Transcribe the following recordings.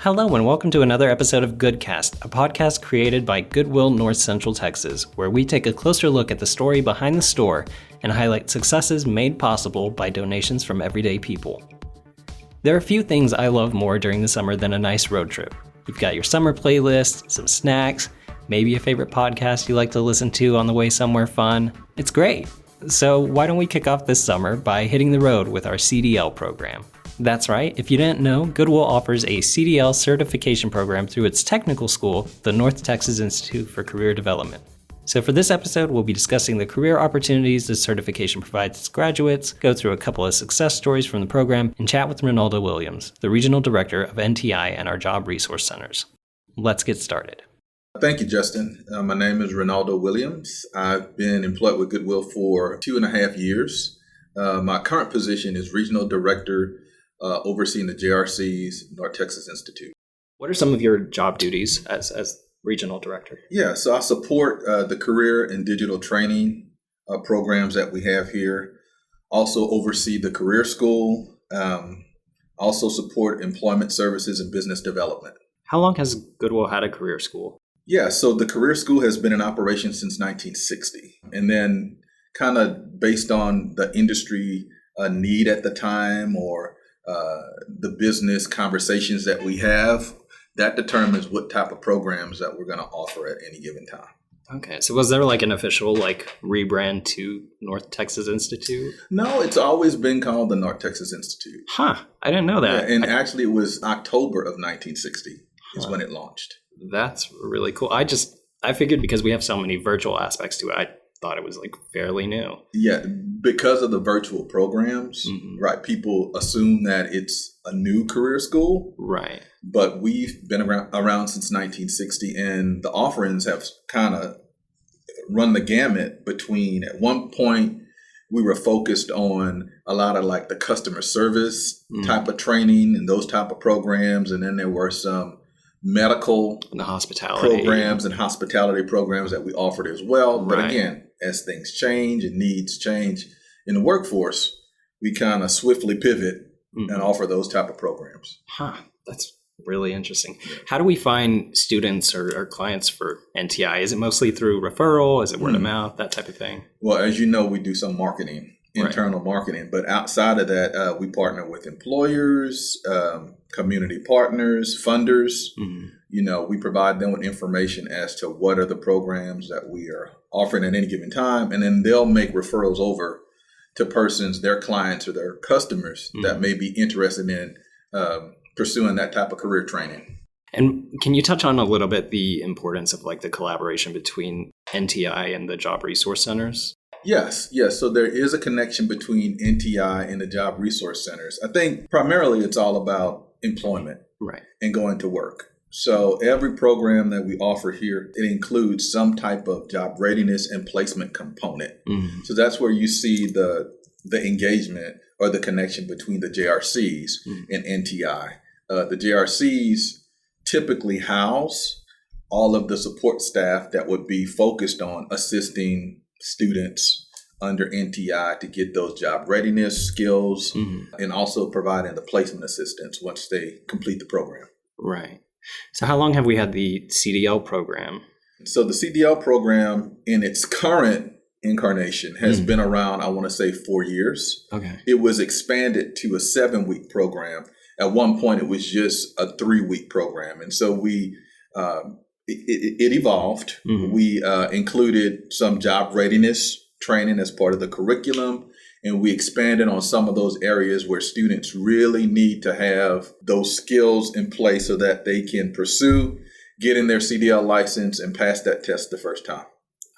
Hello and welcome to another episode of Goodcast, a podcast created by Goodwill North Central Texas, where we take a closer look at the story behind the store and highlight successes made possible by donations from everyday people. There are a few things I love more during the summer than a nice road trip. You've got your summer playlist, some snacks, maybe a favorite podcast you like to listen to on the way somewhere fun. It's great. So why don't we kick off this summer by hitting the road with our CDL program? That's right, if you didn't know, Goodwill offers a CDL certification program through its technical school, the North Texas Institute for Career Development. So for this episode, we'll be discussing the career opportunities the certification provides its graduates, go through a couple of success stories from the program, and chat with Ronaldo Williams, the Regional Director of NTI and our Job Resource Centers. Let's get started. Thank you, Justin. My name is Ronaldo Williams. I've been employed with Goodwill for 2.5 years. My current position is Regional Director overseeing the JRC's North Texas Institute. What are some of your job duties as Regional Director? Yeah, so I support the career and digital training programs that we have here. Also oversee the career school. Also support employment services and business development. How long has Goodwill had a career school? Yeah, so the career school has been in operation since 1960. And then kind of based on the industry need at the time or the business conversations that we have, that determines what type of programs that we're going to offer at any given time. Okay, so was there like an official rebrand to North Texas Institute? No, it's always been called the North Texas Institute. Huh, I didn't know that. Yeah, and actually it was October of 1960 is when it launched. That's really cool. I figured because we have so many virtual aspects to it, I thought it was fairly new. Yeah, because of the virtual programs, right? People assume that it's a new career school. Right. But we've been around since 1960, and the offerings have kind of run the gamut between, at one point, we were focused on a lot of the customer service type of training and those type of programs. And then there were some medical and the hospitality programs and hospitality programs that we offered as well. But right. Again, as things change and needs change in the workforce, we kind of swiftly pivot and offer those type of programs. Huh, that's really interesting. Yeah. How do we find students or clients for NTI? Is it mostly through referral? Is it word of mouth, that type of thing? Well, as you know, we do some marketing, internal marketing. But outside of that, we partner with employers, community partners, funders. We provide them with information as to what are the programs that we are offering at any given time. And then they'll make referrals over to persons, their clients or their customers that may be interested in pursuing that type of career training. And can you touch on a little bit the importance of the collaboration between NTI and the Job Resource Centers? Yes. So there is a connection between NTI and the Job Resource Centers. I think primarily it's all about employment and going to work. So every program that we offer here, it includes some type of job readiness and placement component. So that's where you see the engagement or the connection between the JRCs and NTI. The JRCs typically house all of the support staff that would be focused on assisting students under NTI to get those job readiness skills and also providing the placement assistance once they complete the program. Right. So how long have we had the CDL program? So the CDL program in its current incarnation has been around, I want to say 4 years. Okay. It was expanded to a 7-week program. At one point, it was just a 3-week program. And so it evolved. We included some job readiness training as part of the curriculum. And we expanded on some of those areas where students really need to have those skills in place so that they can pursue getting their CDL license and pass that test the first time.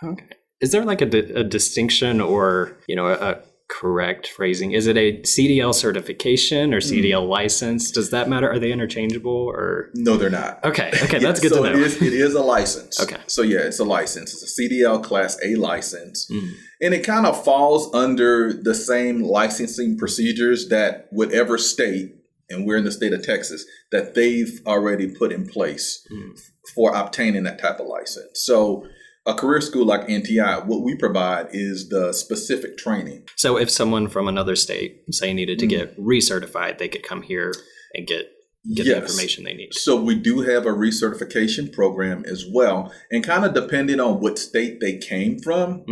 Okay. Is there a distinction or, a correct phrasing? Is it a CDL certification or CDL license? Does that matter? Are they interchangeable or? No, they're not. Okay. That's good to know. It is a license. Okay. So yeah, it's a license. It's a CDL Class A license. And it kind of falls under the same licensing procedures that whatever state, and we're in the state of Texas, that they've already put in place for obtaining that type of license. So a career school like NTI, what we provide is the specific training. So if someone from another state, say, needed to get recertified, they could come here and get get the information they need. So we do have a recertification program as well. And kind of depending on what state they came from,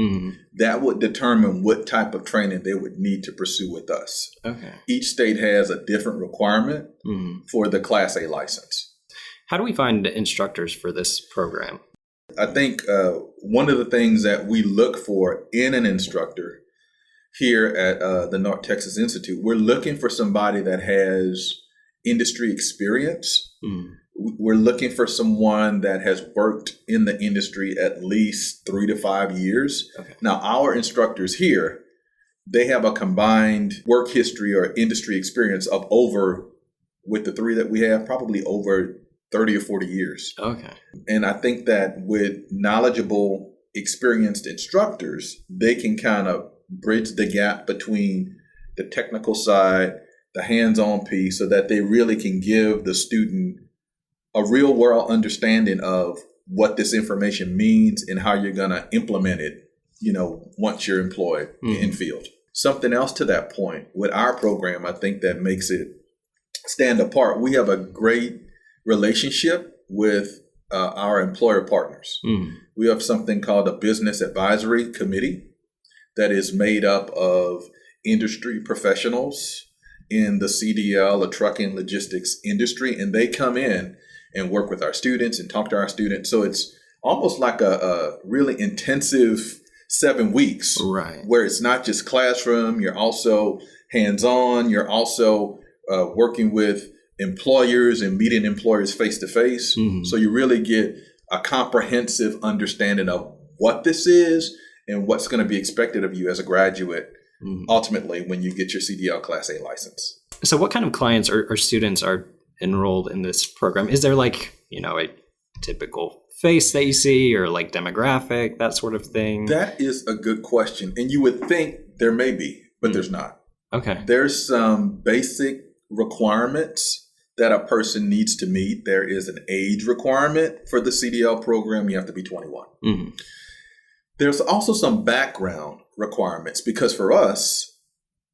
that would determine what type of training they would need to pursue with us. Okay. Each state has a different requirement for the Class A license. How do we find instructors for this program? I think one of the things that we look for in an instructor here at the North Texas Institute, we're looking for somebody that has industry experience. We're looking for someone that has worked in the industry at least 3 to 5 years. Okay. Now, our instructors here, they have a combined work history or industry experience of over, with the 3 that we have, probably over 30 or 40 years. Okay. And I think that with knowledgeable, experienced instructors, they can kind of bridge the gap between the technical side, the hands-on piece, so that they really can give the student a real world understanding of what this information means and how you're going to implement it, once you're employed in field. Something else to that point, with our program, I think that makes it stand apart. We have a great relationship with our employer partners. We have something called a business advisory committee that is made up of industry professionals in the CDL, the trucking logistics industry, and they come in and work with our students and talk to our students. So it's almost like a really intensive 7 weeks, right, where it's not just classroom, you're also hands-on, you're also working with employers and meeting employers face-to-face. So you really get a comprehensive understanding of what this is and what's going to be expected of you as a graduate, ultimately, when you get your CDL Class A license. So what kind of clients or students are enrolled in this program? Is there a typical face that you see, or like demographic, that sort of thing? That is a good question. And you would think there may be, but there's not. Okay. There's some basic requirements that a person needs to meet. There is an age requirement for the CDL program. You have to be 21. There's also some background requirements, because for us,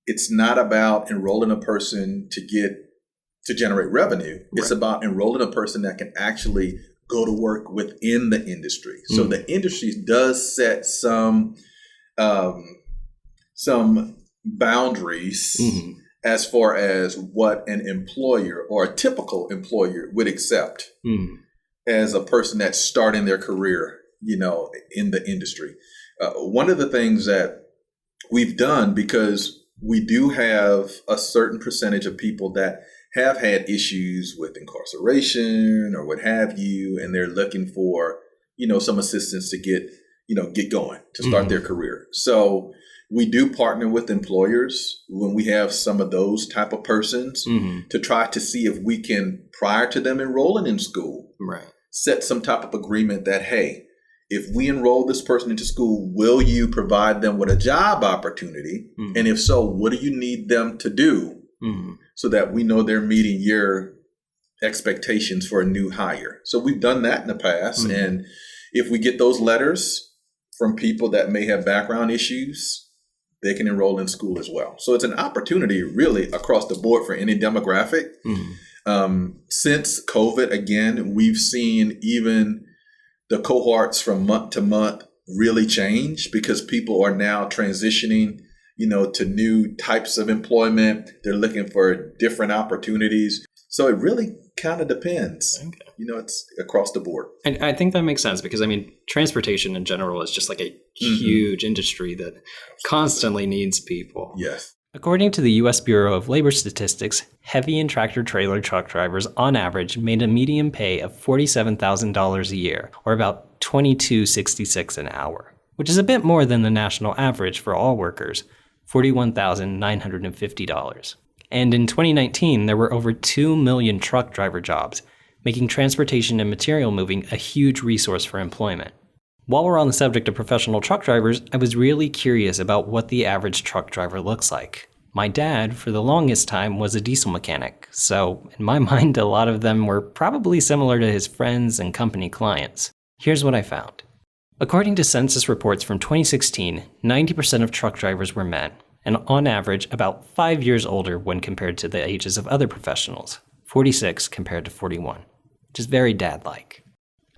it's not about enrolling a person to generate revenue. Right. It's about enrolling a person that can actually go to work within the industry. So the industry does set some boundaries as far as what an employer or a typical employer would accept as a person that's starting their career, in the industry. One of the things that we've done, because we do have a certain percentage of people that have had issues with incarceration or what have you, and they're looking for, some assistance to get going, to start their career. So we do partner with employers when we have some of those type of persons to try to see if we can, prior to them enrolling in school, set some type of agreement that, hey, if we enroll this person into school, will you provide them with a job opportunity? And if so, what do you need them to do so that we know they're meeting your expectations for a new hire? So we've done that in the past. And if we get those letters from people that may have background issues, they can enroll in school as well. So it's an opportunity really across the board for any demographic. Since COVID, again, we've seen even the cohorts from month to month really change, because people are now transitioning, to new types of employment. They're looking for different opportunities. So it really kind of depends. Okay. It's across the board. And I think that makes sense, because transportation in general is just like a huge industry that constantly needs people. Yes. According to the U.S. Bureau of Labor Statistics, heavy and tractor-trailer truck drivers on average made a median pay of $47,000 a year, or about $22.66 an hour, which is a bit more than the national average for all workers, $41,950. And in 2019, there were over 2 million truck driver jobs, making transportation and material moving a huge resource for employment. While we're on the subject of professional truck drivers, I was really curious about what the average truck driver looks like. My dad, for the longest time, was a diesel mechanic, so in my mind, a lot of them were probably similar to his friends and company clients. Here's what I found. According to census reports from 2016, 90% of truck drivers were men, and on average, about 5 years older when compared to the ages of other professionals. 46 compared to 41, which is very dad-like.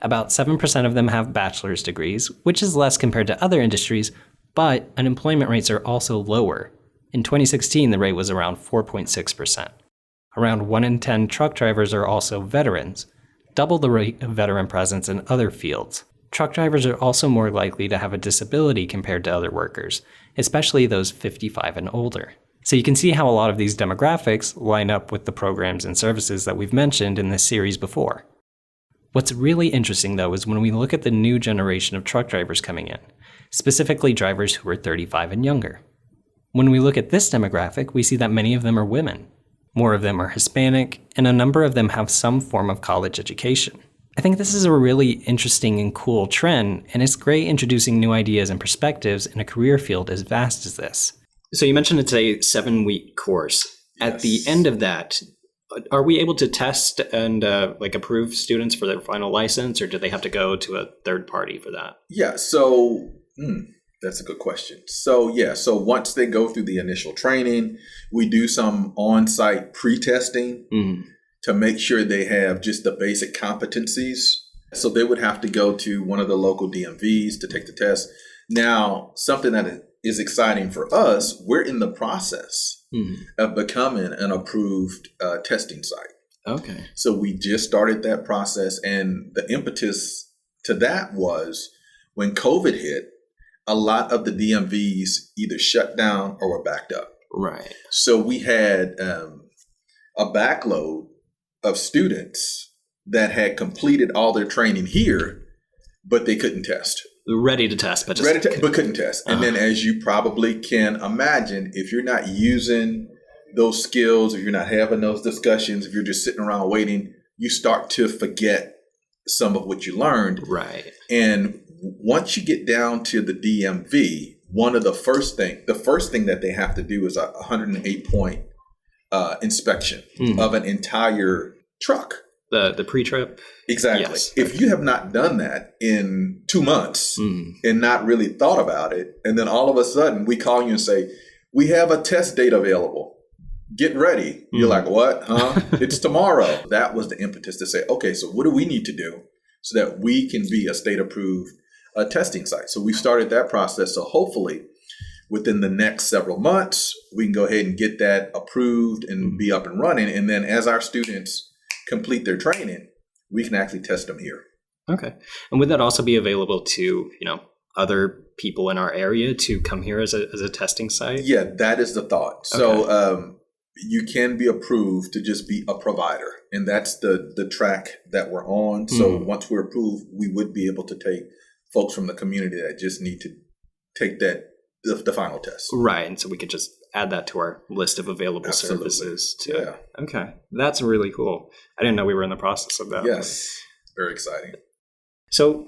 About 7% of them have bachelor's degrees, which is less compared to other industries, but unemployment rates are also lower. In 2016, the rate was around 4.6%. Around 1 in 10 truck drivers are also veterans, double the rate of veteran presence in other fields. Truck drivers are also more likely to have a disability compared to other workers, especially those 55 and older. So you can see how a lot of these demographics line up with the programs and services that we've mentioned in this series before. What's really interesting, though, is when we look at the new generation of truck drivers coming in, specifically drivers who are 35 and younger. When we look at this demographic, we see that many of them are women. More of them are Hispanic, and a number of them have some form of college education. I think this is a really interesting and cool trend, and it's great introducing new ideas and perspectives in a career field as vast as this. So you mentioned it's a 7-week course. Yes. At the end of that, are we able to test and approve students for their final license, or do they have to go to a third party for that? Yeah, so that's a good question. So once they go through the initial training, we do some on-site pre-testing to make sure they have just the basic competencies. So they would have to go to one of the local DMVs to take the test. Now, something that is exciting for us, we're in the process of becoming an approved testing site. Okay. So we just started that process, and the impetus to that was when COVID hit, a lot of the DMVs either shut down or were backed up. Right. So we had a backload of students that had completed all their training here, but they couldn't test. Ready to test, but but couldn't test. And then, as you probably can imagine, if you're not using those skills, if you're not having those discussions, if you're just sitting around waiting, you start to forget some of what you learned. Right. And once you get down to the DMV, the first thing that they have to do is a 108-point inspection of an entire truck. The pre-trip? Exactly. Yes. If you have not done that in 2 months and not really thought about it, and then all of a sudden we call you and say, we have a test date available. Get ready. You're like, what? Huh? It's tomorrow. That was the impetus to say, okay, so what do we need to do so that we can be a state-approved testing site? So we started that process. So hopefully within the next several months, we can go ahead and get that approved and be up and running. And then as our students complete their training, we can actually test them here. Okay. And would that also be available to, other people in our area to come here as a testing site? Yeah, that is the thought. Okay. So you can be approved to just be a provider. And that's the track that we're on. So once we're approved, we would be able to take folks from the community that just need to take the final test. Right. And so we could just add that to our list of available services too. Yeah. Okay. That's really cool. I didn't know we were in the process of that. Yes. Very exciting. So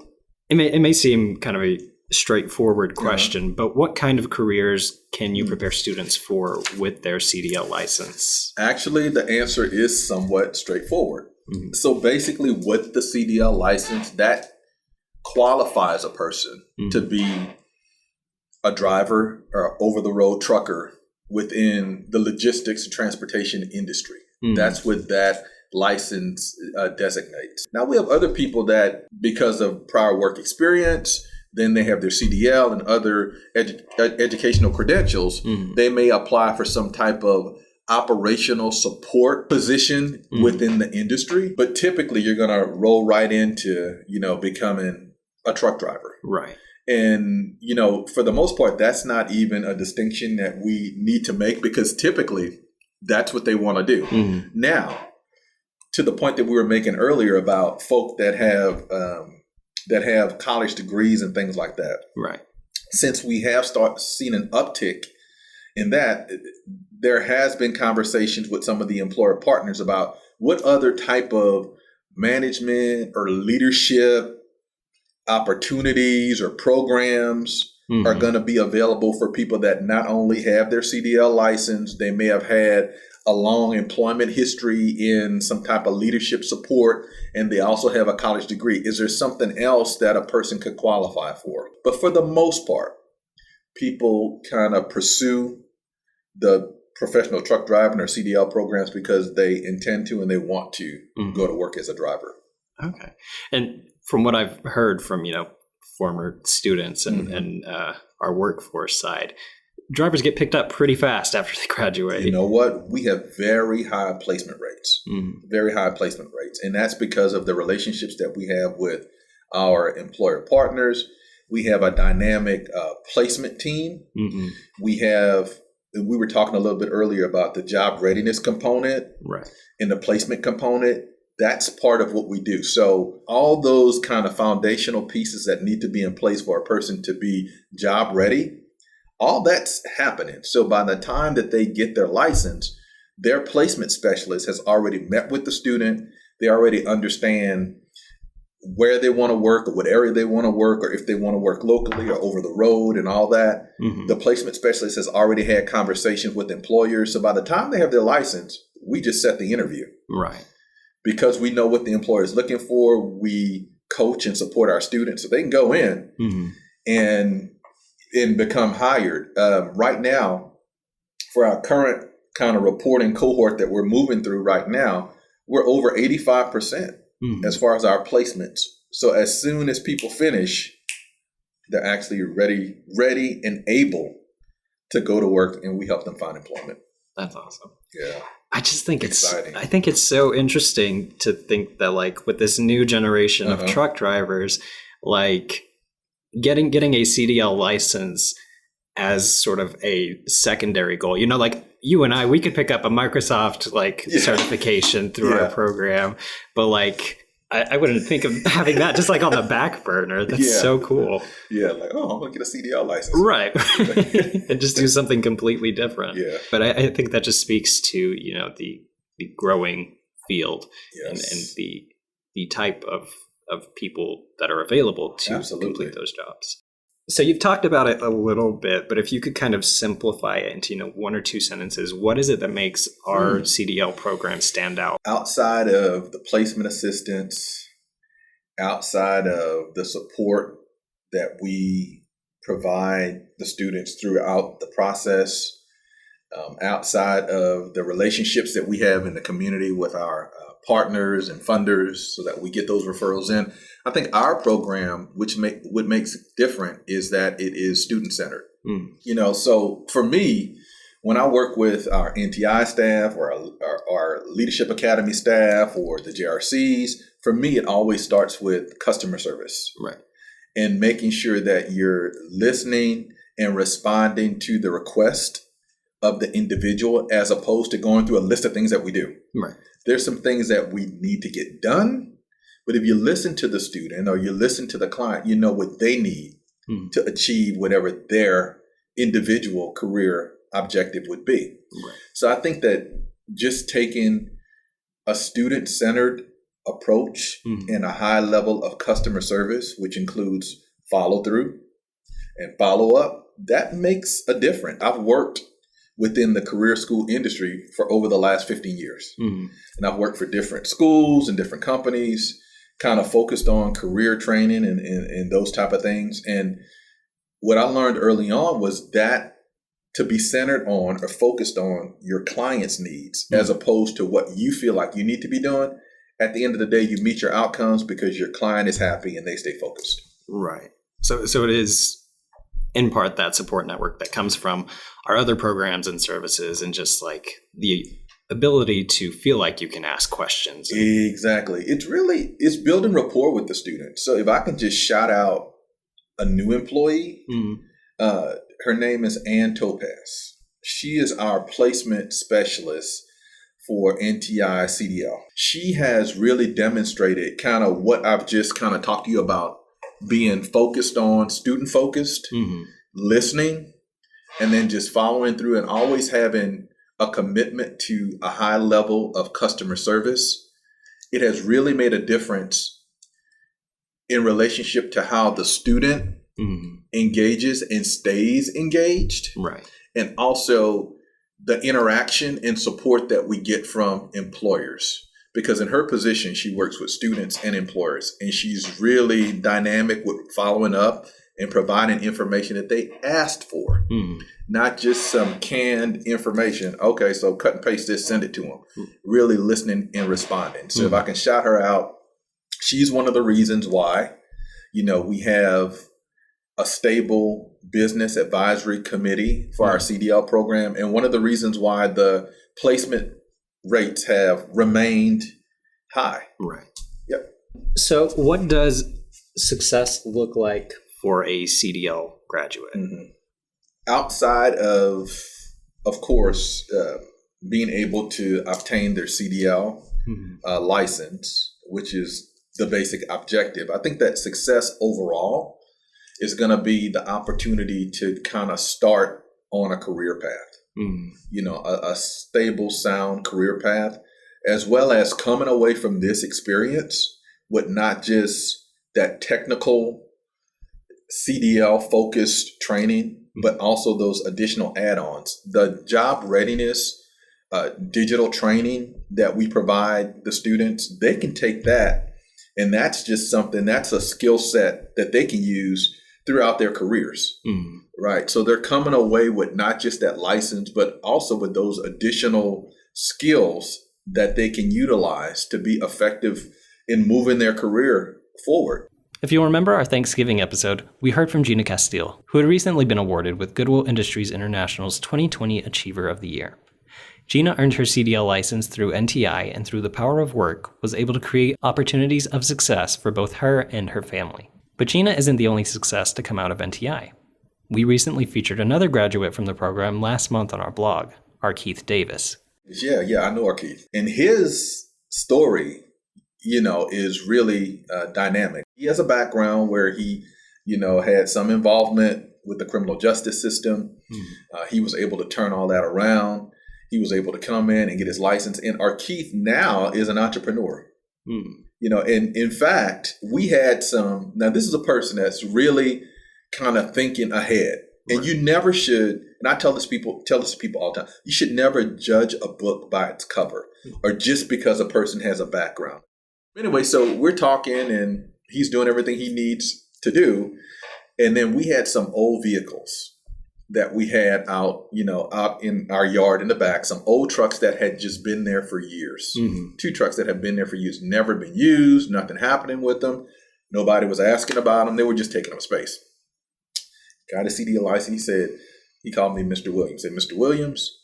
it may seem kind of a straightforward question, but what kind of careers can you prepare students for with their CDL license? Actually, the answer is somewhat straightforward. So basically with the CDL license, that qualifies a person to be a driver or over-the-road trucker within the logistics and transportation industry. That's what that license designates. Now, we have other people that, because of prior work experience, then they have their CDL and other educational credentials, they may apply for some type of operational support position within the industry. But typically, you're going to roll right into, becoming a truck driver. Right. And, for the most part, that's not even a distinction that we need to make, because typically that's what they want to do. Now, to the point that we were making earlier about folk that have college degrees and things like that. Right. Since we have seen an uptick in that, there has been conversations with some of the employer partners about what other type of management or leadership opportunities or programs are going to be available for people that not only have their CDL license, they may have had a long employment history in some type of leadership support, and they also have a college degree. Is there something else that a person could qualify for? But for the most part, people kind of pursue the professional truck driving or CDL programs because they intend to and they want to go to work as a driver. Okay. And from what I've heard from, former students and our workforce side, drivers get picked up pretty fast after they graduate. You know what? We have very high placement rates, very high placement rates. And that's because of the relationships that we have with our employer partners. We have a dynamic placement team. We were talking a little bit earlier about the job readiness component and the placement component. That's part of what we do. So all those kind of foundational pieces that need to be in place for a person to be job ready, all that's happening. So by the time that they get their license, their placement specialist has already met with the student. They already understand where they want to work or what area they want to work, or if they want to work locally or over the road and all that. The placement specialist has already had conversations with employers. So by the time they have their license, we just set the interview. Right. Because we know what the employer is looking for, we coach and support our students so they can go in and become hired. Right now, for our current kind of reporting cohort that we're moving through right now, we're over 85% as far as our placements. So as soon as people finish, they're actually ready and able to go to work, and we help them find employment. That's awesome. Yeah. I just think Exciting. I think it's so interesting to think that, like, with this new generation of truck drivers, like getting a CDL license as sort of a secondary goal. Like you and I, we could pick up a Microsoft certification through our program, but like I wouldn't think of having that just like on the back burner. That's so cool. Yeah, like, I'm going to get a CDL license. Right. And just do something completely different. Yeah. But I think that just speaks to, the growing field and the type of people that are available to complete those jobs. So you've talked about it a little bit, but if you could kind of simplify it into, one or two sentences, what is it that makes our CDL program stand out? Outside of the placement assistance, outside of the support that we provide the students throughout the process, outside of the relationships that we have in the community with our partners and funders so that we get those referrals in, I think our program, what makes it different is that it is student-centered. So for me, when I work with our NTI staff or our Leadership Academy staff or the JRCs, for me, it always starts with customer service. Right. And making sure that you're listening and responding to the request of the individual as opposed to going through a list of things that we do. Right. There's some things that we need to get done, but if you listen to the student or you listen to the client, you know what they need to achieve whatever their individual career objective would be. Right. So I think that just taking a student-centered approach and a high level of customer service, which includes follow-through and follow-up, that makes a difference. I've worked within the career school industry for over the last 15 years. And I've worked for different schools and different companies, kind of focused on career training and those type of things. And what I learned early on was that to be centered on or focused on your client's needs as opposed to what you feel like you need to be doing. At the end of the day, you meet your outcomes because your client is happy and they stay focused. Right. So it is in part that support network that comes from our other programs and services and just like the ability to feel like you can ask questions. Exactly. It's building rapport with the student. So if I can just shout out a new employee, her name is Ann Topaz. She is our placement specialist for NTI CDL. She has really demonstrated kind of what I've just kind of talked to you about, being focused on student focused, listening, and then just following through and always having a commitment to a high level of customer service. It has really made a difference in relationship to how the student engages and stays engaged. Right. And also the interaction and support that we get from employers. Because in her position, she works with students and employers, and she's really dynamic with following up and providing information that they asked for, not just some canned information. Okay, so cut and paste this, send it to them. Really listening and responding. So if I can shout her out, she's one of the reasons why, we have a stable business advisory committee for our CDL program. And one of the reasons why the placement rates have remained high. Right. Yep. So what does success look like for a CDL graduate? Outside of course, being able to obtain their CDL license, which is the basic objective, I think that success overall is going to be the opportunity to kind of start on a career path, a stable, sound career path, as well as coming away from this experience with not just that technical CDL focused training, but also those additional add-ons. The job readiness, digital training that we provide the students, they can take that, and that's just something, that's a skill set that they can use throughout their careers, right? So they're coming away with not just that license, but also with those additional skills that they can utilize to be effective in moving their career forward. If you'll remember our Thanksgiving episode, we heard from Gina Castile, who had recently been awarded with Goodwill Industries International's 2020 Achiever of the Year. Gina earned her CDL license through NTI and through the power of work was able to create opportunities of success for both her and her family. But Gina isn't the only success to come out of NTI. We recently featured another graduate from the program last month on our blog, Arkeith Davis. Yeah, I know Arkeith. And his story, is really dynamic. He has a background where he, had some involvement with the criminal justice system. He was able to turn all that around. He was able to come in and get his license. And Arkeith now is an entrepreneur. And in fact, we had now this is a person that's really kind of thinking ahead. And you never should, and I tell this to people all the time, you should never judge a book by its cover or just because a person has a background. Anyway, so we're talking and he's doing everything he needs to do. And then we had some old vehicles that we had out in our yard in the back, some old trucks that had just been there for years. 2 trucks that had been there for years, never been used, nothing happening with them. Nobody was asking about them. They were just taking up space. Got a CDL license. He called me Mr. Williams. He said, Mr. Williams,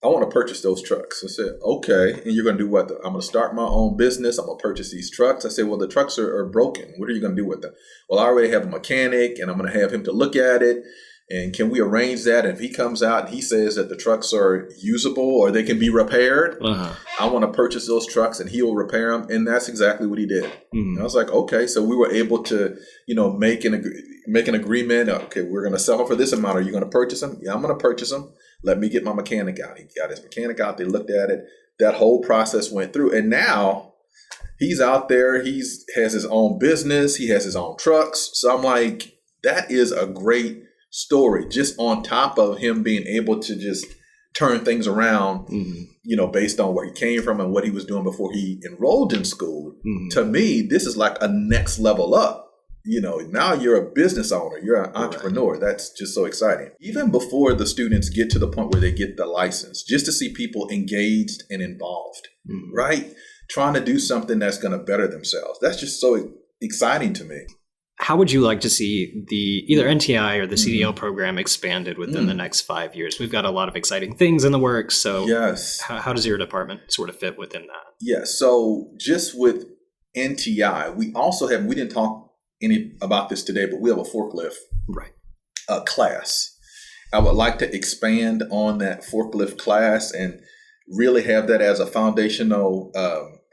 I want to purchase those trucks. I said, okay. And you're going to do what? I'm going to start my own business. I'm going to purchase these trucks. I said, well, the trucks are broken. What are you going to do with them? Well, I already have a mechanic and I'm going to have him to look at it. And can we arrange that? And if he comes out and he says that the trucks are usable or they can be repaired, I want to purchase those trucks and he'll repair them. And that's exactly what he did. And I was like, okay. So we were able to, make an agreement. Okay, we're going to sell them for this amount. Are you going to purchase them? Yeah, I'm going to purchase them. Let me get my mechanic out. He got his mechanic out. They looked at it. That whole process went through. And now he's out there. He has his own business. He has his own trucks. So I'm like, that is a great story, just on top of him being able to just turn things around, based on where he came from and what he was doing before he enrolled in school. To me, this is like a next level up. Now you're a business owner, you're an entrepreneur. Right. That's just so exciting. Even before the students get to the point where they get the license, just to see people engaged and involved, right? Trying to do something that's going to better themselves. That's just so exciting to me. How would you like to see the either NTI or the CDL program expanded within the next 5 years? We've got a lot of exciting things in the works. So yes, how does your department sort of fit within that? Yes. So just with NTI, we didn't talk any about this today, but we have a forklift class. I would like to expand on that forklift class and really have that as a foundational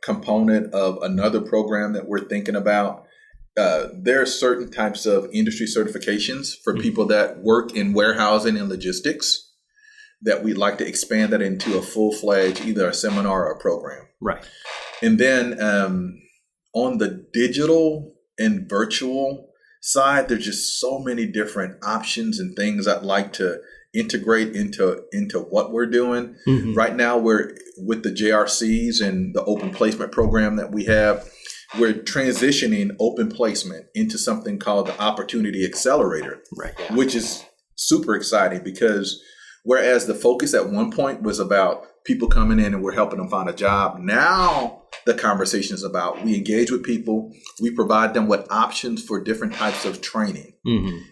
component of another program that we're thinking about. There are certain types of industry certifications for people that work in warehousing and logistics that we'd like to expand that into a full-fledged, either a seminar or a program. Right. And then on the digital and virtual side, there's just so many different options and things I'd like to integrate into what we're doing. Right now, we're with the JRCs and the open placement program that we have. we're transitioning open placement into something called the Opportunity Accelerator, which is super exciting because whereas the focus at one point was about people coming in and we're helping them find a job, now the conversation is about we engage with people, we provide them with options for different types of training,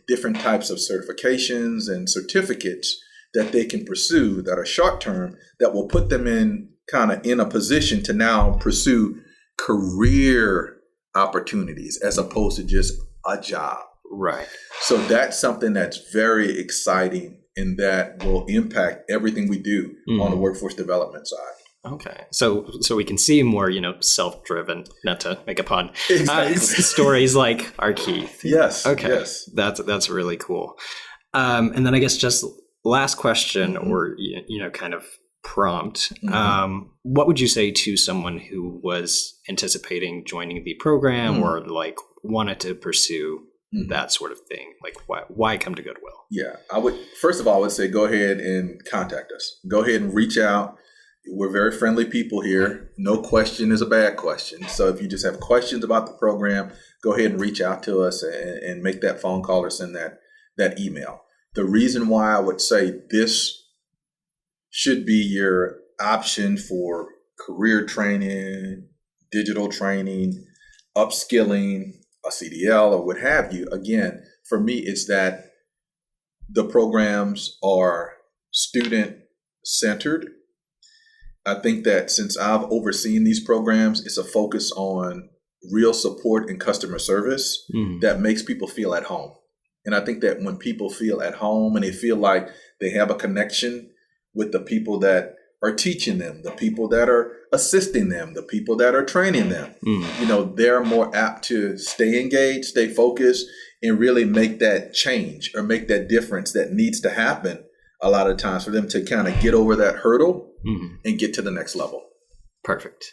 different types of certifications and certificates that they can pursue that are short term that will put them in kind of in a position to now pursue career opportunities as opposed to just a job. Right. So that's something that's very exciting and that will impact everything we do on the workforce development side. Okay. So we can see more, self-driven, not to make a pun, Exactly. stories like our Keith. Yes. Okay. Yes. That's really cool. And then I guess just last question or, kind of prompt. What would you say to someone who was anticipating joining the program or like wanted to pursue that sort of thing? Like why come to Goodwill? Yeah, first of all, I would say go ahead and contact us. Go ahead and reach out. We're very friendly people here. No question is a bad question. So if you just have questions about the program, go ahead and reach out to us and make that phone call or send that email. The reason why I would say this should be your option for career training, digital training, upskilling, a CDL or what have you. Again, for me, it's that the programs are student-centered. I think that since I've overseen these programs, it's a focus on real support and customer service that makes people feel at home. And I think that when people feel at home and they feel like they have a connection with the people that are teaching them, the people that are assisting them, the people that are training them, they're more apt to stay engaged, stay focused, and really make that change or make that difference that needs to happen a lot of times for them to kind of get over that hurdle and get to the next level. Perfect.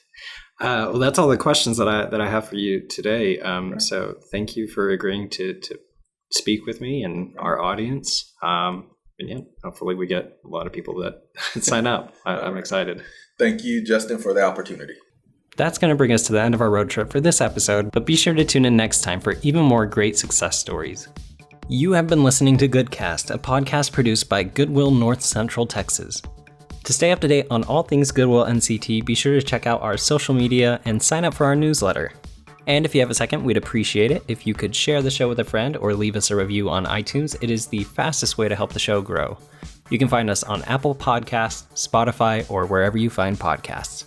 Well, that's all the questions that I have for you today. So thank you for agreeing to speak with me and our audience. And yeah, hopefully we get a lot of people that sign up. I'm excited. Thank you, Justin, for the opportunity. That's going to bring us to the end of our road trip for this episode, but be sure to tune in next time for even more great success stories. You have been listening to Goodcast, a podcast produced by Goodwill North Central Texas. To stay up to date on all things Goodwill NCT, be sure to check out our social media and sign up for our newsletter. And if you have a second, we'd appreciate it if you could share the show with a friend or leave us a review on iTunes. It is the fastest way to help the show grow. You can find us on Apple Podcasts, Spotify, or wherever you find podcasts.